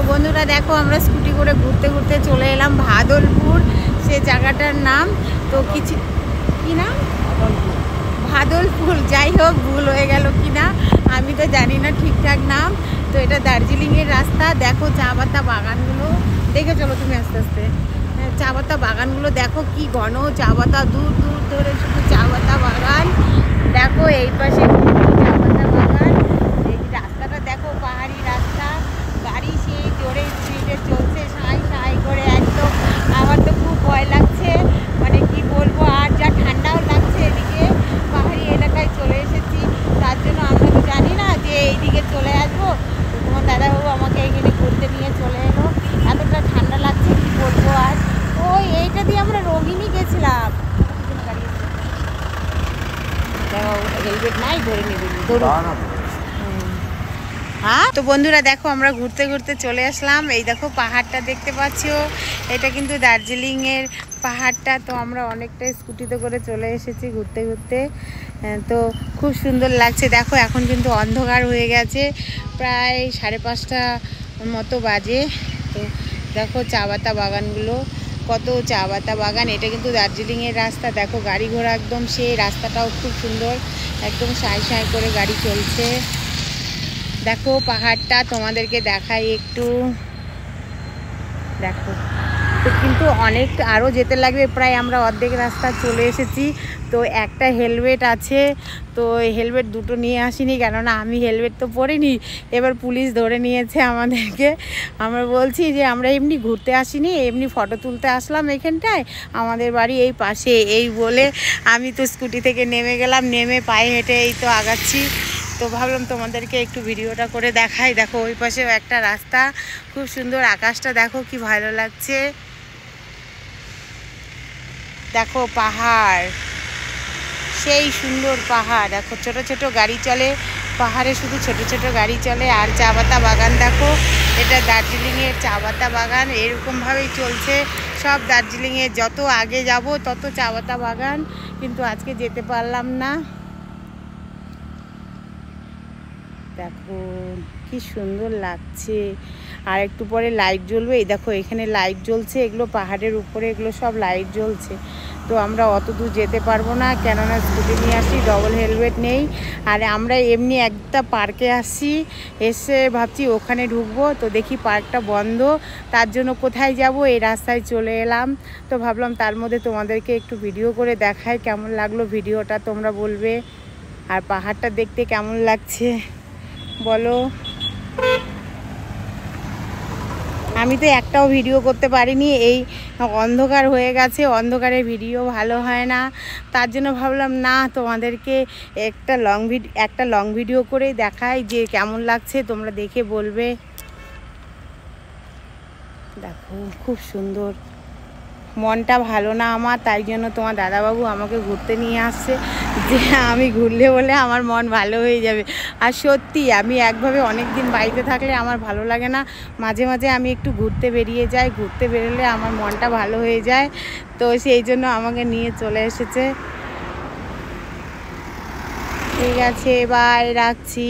বন্ধুরা দেখো আমরা স্কুটি করে ঘুরতে ঘুরতে চলে এলাম ভাদলপুর, সে জায়গাটার নাম তো কিছু কি নাম ভাদলপুর, যাই হোক ভুল হয়ে গেল কি না আমি তো জানি না ঠিকঠাক নাম। তো এটা দার্জিলিংয়ের রাস্তা, দেখো চা পাতা বাগানগুলো দেখে চলো তুমি আস্তে আস্তে। চা পাতা বাগানগুলো দেখো কি ঘন চা পাতা, দূর দূর ধরে শুধু চা পাতা বাগান। দেখো এই পাশে চা পাতা বাগান, এই রাস্তাটা দেখো পাহাড়ি রাস্তা, গাড়ি সেই জোরে স্পিডে চলছে সাঁই সাঁই করে একদম। আমার তো খুব ভয় লাগছে, মানে কি বলবো, আর যা ঠান্ডাও লাগছে। এদিকে পাহাড়ি এলাকায় চলে এসেছি, তার জন্য আমরা তো জানি না যে এইদিকে চলে আসবো। তো তোমার দাদাবাবু আমাকে এখানে ঘুরতে নিয়ে চলে এলো, এতটা ঠান্ডা লাগছে কি বলবো। আর ওই এইটা দিয়ে আমরা রোগিনী গেছিলাম। হেলমেট নাই, ধরে নিবি হ্যাঁ। তো বন্ধুরা দেখো আমরা ঘুরতে ঘুরতে চলে আসলাম, এই দেখো পাহাড়টা দেখতে পাচ্ছো, এটা কিন্তু দার্জিলিংয়ের পাহাড়টা। তো আমরা অনেকটা স্কুটিতে করে চলে এসেছি ঘুরতে ঘুরতে, তো খুব সুন্দর লাগছে। দেখো এখন কিন্তু অন্ধকার হয়ে গেছে, প্রায় 5:30 মতো বাজে। তো দেখো চা পাতা বাগানগুলো, কত চা পাতা বাগান। এটা কিন্তু দার্জিলিংয়ের রাস্তা, দেখো গাড়ি ঘোড়া একদম, সেই রাস্তাটাও খুব সুন্দর, একদম সাঁই সাঁই করে গাড়ি চলছে। দেখো পাহাড়টা তোমাদেরকে দেখাই একটু, দেখো। তো কিন্তু অনেক আরও যেতে লাগবে, প্রায় আমরা অর্ধেক রাস্তা চলে এসেছি। তো একটা হেলমেট আছে, তো হেলমেট দুটো নিয়ে আসিনি, কেননা আমি হেলমেট তো পরিনি। এবার পুলিশ ধরে নিয়েছে আমাদেরকে। আমরা বলছি যে আমরা এমনি ঘুরতে আসিনি, এমনি ফটো তুলতে আসলাম এখানটায়, আমাদের বাড়ি এই পাশে। এই বলে আমি তো স্কুটি থেকে নেমে গেলাম, নেমে পায়ে হেঁটে এই তো আগাচ্ছি। তো ভাবলাম তোমাদেরকে একটু ভিডিওটা করে দেখাই। দেখো ওই পাশেও একটা রাস্তা, খুব সুন্দর, আকাশটা দেখো কি ভালো লাগছে। দেখো পাহাড়, সেই সুন্দর পাহাড়, দেখো ছোট ছোট গাড়ি চলে পাহাড়ে, শুধু ছোট ছোট গাড়ি চলে। আর চা পাতা বাগান দেখো, এটা দার্জিলিংয়ের চা পাতা বাগান, এরকমভাবেই চলছে সব দার্জিলিংয়ে। যত আগে যাব তত চা পাতা বাগান, কিন্তু আজকে যেতে পারলাম না। দেখো কি সুন্দর লাগছে, আর একটু পরে লাইট জ্বলবে। এই দেখো এখানে লাইট জ্বলছে, এগুলো পাহাড়ের উপরে, এগুলো সব লাইট জ্বলছে। তো আমরা অত দূর যেতে পারবো না, কেননা স্কুটি নিয়ে আসি, ডবল হেলমেট নেই। আর আমরা এমনি একটা পার্কে আসছি, এসে ভাবছি ওখানে ঢুকবো, তো দেখি পার্কটা বন্ধ। তার জন্য কোথায় যাব, এই রাস্তায় চলে এলাম। তো ভাবলাম তার মধ্যে তোমাদেরকে একটু ভিডিও করে দেখাই, কেমন লাগলো ভিডিওটা তোমরা বলবে। আর পাহাড়টা দেখতে কেমন লাগছে বলো। আমি তো একটাও ভিডিও করতে পারিনি, এই অন্ধকার হয়ে গেছে, অন্ধকারে ভিডিও ভালো হয় না। তার জন্য ভাবলাম না, তোমাদেরকে একটা লং ভিডিও করে দেখাই যে কেমন লাগছে, তোমরা দেখে বলবে। দেখো খুব সুন্দর, মনটা ভালো না আমার, তাই জন্য তোমার দাদাবাবু আমাকে ঘুরতে নিয়ে আসছে, যে আমি ঘুরলে বলে আমার মন ভালো হয়ে যাবে। আর সত্যি আমি একভাবে অনেক দিন বাড়িতে থাকলে আমার ভালো লাগে না, মাঝে মাঝে আমি একটু ঘুরতে বেরিয়ে যাই, ঘুরতে বেরোলে আমার মনটা ভালো হয়ে যায়। তো সেই জন্য আমাকে নিয়ে চলে এসেছে। ঠিক আছে, বাই, রাখছি।